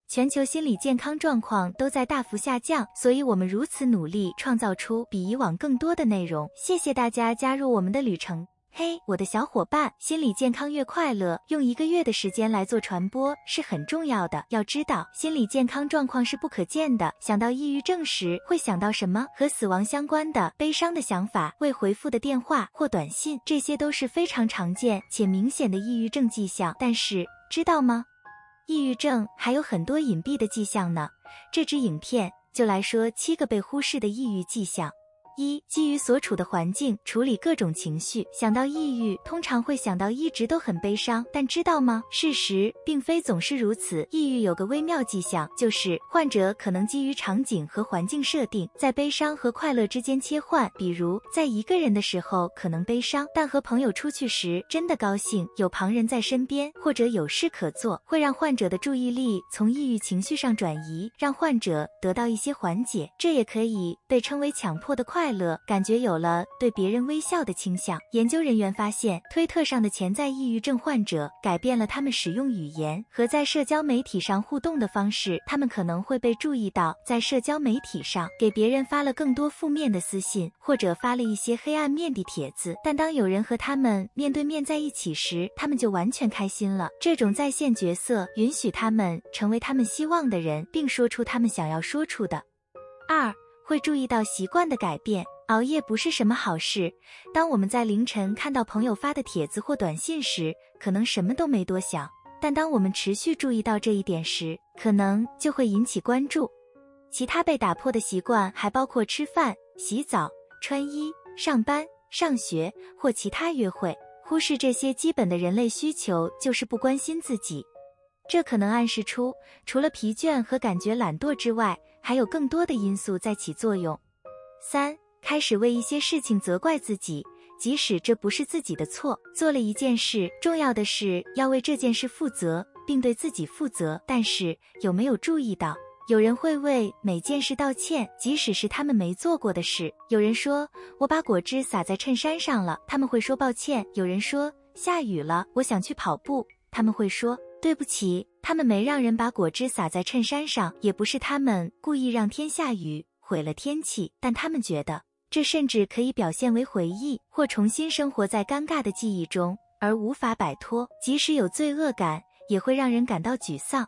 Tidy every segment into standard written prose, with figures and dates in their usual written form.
全球心理健康状况都在大幅下降，所以我们如此努力创造出比以往更多的内容。谢谢大家加入我们的旅程。嘿，我的小伙伴，心理健康越快乐，用1个月的时间来做传播是很重要的。要知道，心理健康状况是不可见的。想到抑郁症时，会想到什么？和死亡相关的、悲伤的想法、未回复的电话或短信，这些都是非常常见且明显的抑郁症迹象。但是，知道吗？抑郁症还有很多隐蔽的迹象呢。这支影片就来说7个被忽视的抑郁迹象。1、基于所处的环境处理各种情绪。想到抑郁，通常会想到一直都很悲伤，但知道吗？事实并非总是如此。抑郁有个微妙迹象，就是患者可能基于场景和环境设定，在悲伤和快乐之间切换。比如，在一个人的时候可能悲伤，但和朋友出去时真的高兴，有旁人在身边，或者有事可做，会让患者的注意力从抑郁情绪上转移，让患者得到一些缓解。这也可以被称为强迫的快乐，感觉有了对别人微笑的倾向。研究人员发现，推特上的潜在抑郁症患者改变了他们使用语言和在社交媒体上互动的方式，他们可能会被注意到在社交媒体上给别人发了更多负面的私信，或者发了一些黑暗面的帖子，但当有人和他们面对面在一起时，他们就完全开心了。这种在线角色允许他们成为他们希望的人，并说出他们想要说出的。2、会注意到习惯的改变。熬夜不是什么好事。当我们在凌晨看到朋友发的帖子或短信时，可能什么都没多想，但当我们持续注意到这一点时，可能就会引起关注。其他被打破的习惯还包括吃饭、洗澡、穿衣、上班、上学或其他约会。忽视这些基本的人类需求就是不关心自己。这可能暗示出，除了疲倦和感觉懒惰之外，还有更多的因素在起作用。3、开始为一些事情责怪自己，即使这不是自己的错。做了一件事，重要的是要为这件事负责，并对自己负责。但是，有没有注意到，有人会为每件事道歉，即使是他们没做过的事。有人说，我把果汁洒在衬衫上了，他们会说抱歉。有人说，下雨了，我想去跑步，他们会说对不起。他们没让人把果汁洒在衬衫上，也不是他们故意让天下雨，毁了天气，但他们觉得这甚至可以表现为回忆，或重新生活在尴尬的记忆中，而无法摆脱。即使有罪恶感，也会让人感到沮丧。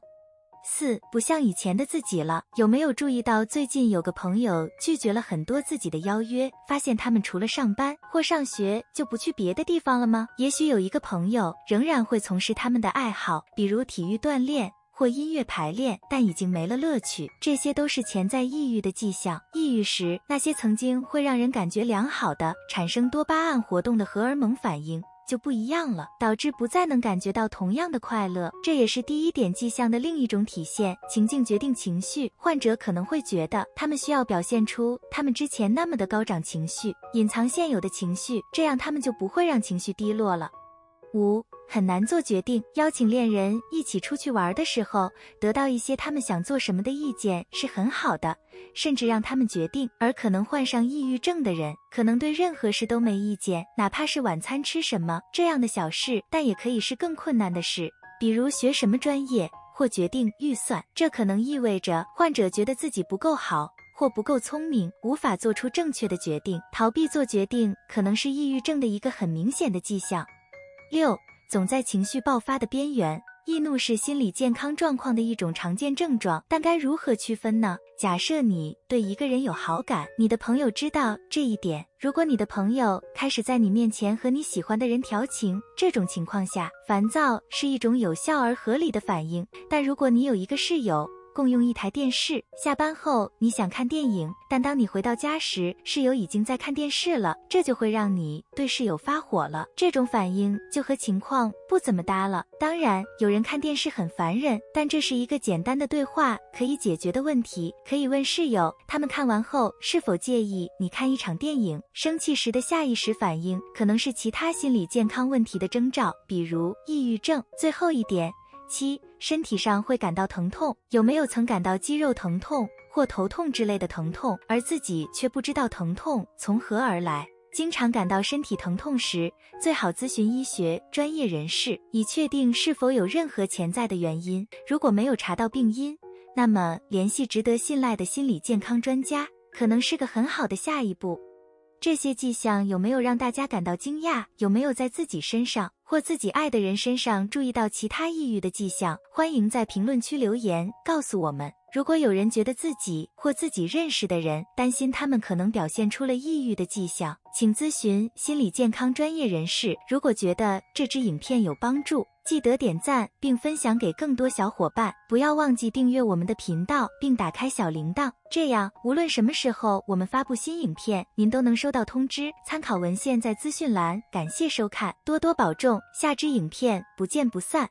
4、不像以前的自己了。有没有注意到最近有个朋友拒绝了很多自己的邀约，发现他们除了上班或上学就不去别的地方了吗？也许有一个朋友仍然会从事他们的爱好，比如体育锻炼或音乐排练，但已经没了乐趣。这些都是潜在抑郁的迹象。抑郁时，那些曾经会让人感觉良好的、产生多巴胺活动的荷尔蒙反应就不一样了，导致不再能感觉到同样的快乐。这也是第1点迹象的另一种体现。情境决定情绪，患者可能会觉得他们需要表现出他们之前那么的高涨情绪，隐藏现有的情绪，这样他们就不会让情绪低落了。5、很难做决定。邀请恋人一起出去玩的时候，得到一些他们想做什么的意见是很好的，甚至让他们决定。而可能患上抑郁症的人，可能对任何事都没意见，哪怕是晚餐吃什么这样的小事，但也可以是更困难的事，比如学什么专业或决定预算。这可能意味着患者觉得自己不够好或不够聪明，无法做出正确的决定。逃避做决定可能是抑郁症的一个很明显的迹象。6、总在情绪爆发的边缘。易怒是心理健康状况的一种常见症状，但该如何区分呢？假设你对一个人有好感，你的朋友知道这一点，如果你的朋友开始在你面前和你喜欢的人调情，这种情况下，烦躁是一种有效而合理的反应。但如果你有一个室友，共用一台电视，下班后你想看电影，但当你回到家时，室友已经在看电视了，这就会让你对室友发火了。这种反应就和情况不怎么搭了。当然，有人看电视很烦人，但这是一个简单的对话可以解决的问题。可以问室友，他们看完后是否介意你看一场电影。生气时的下意识反应可能是其他心理健康问题的征兆，比如抑郁症。最后一点，7、身体上会感到疼痛。有没有曾感到肌肉疼痛或头痛之类的疼痛，而自己却不知道疼痛从何而来？经常感到身体疼痛时，最好咨询医学专业人士，以确定是否有任何潜在的原因。如果没有查到病因，那么联系值得信赖的心理健康专家，可能是个很好的下一步。这些迹象有没有让大家感到惊讶？有没有在自己身上或自己爱的人身上注意到其他抑郁的迹象？欢迎在评论区留言告诉我们。如果有人觉得自己或自己认识的人担心他们可能表现出了抑郁的迹象，请咨询心理健康专业人士。如果觉得这支影片有帮助，记得点赞并分享给更多小伙伴，不要忘记订阅我们的频道并打开小铃铛，这样无论什么时候我们发布新影片，您都能收到通知。参考文献在资讯栏。感谢收看，多多保重，下支影片不见不散。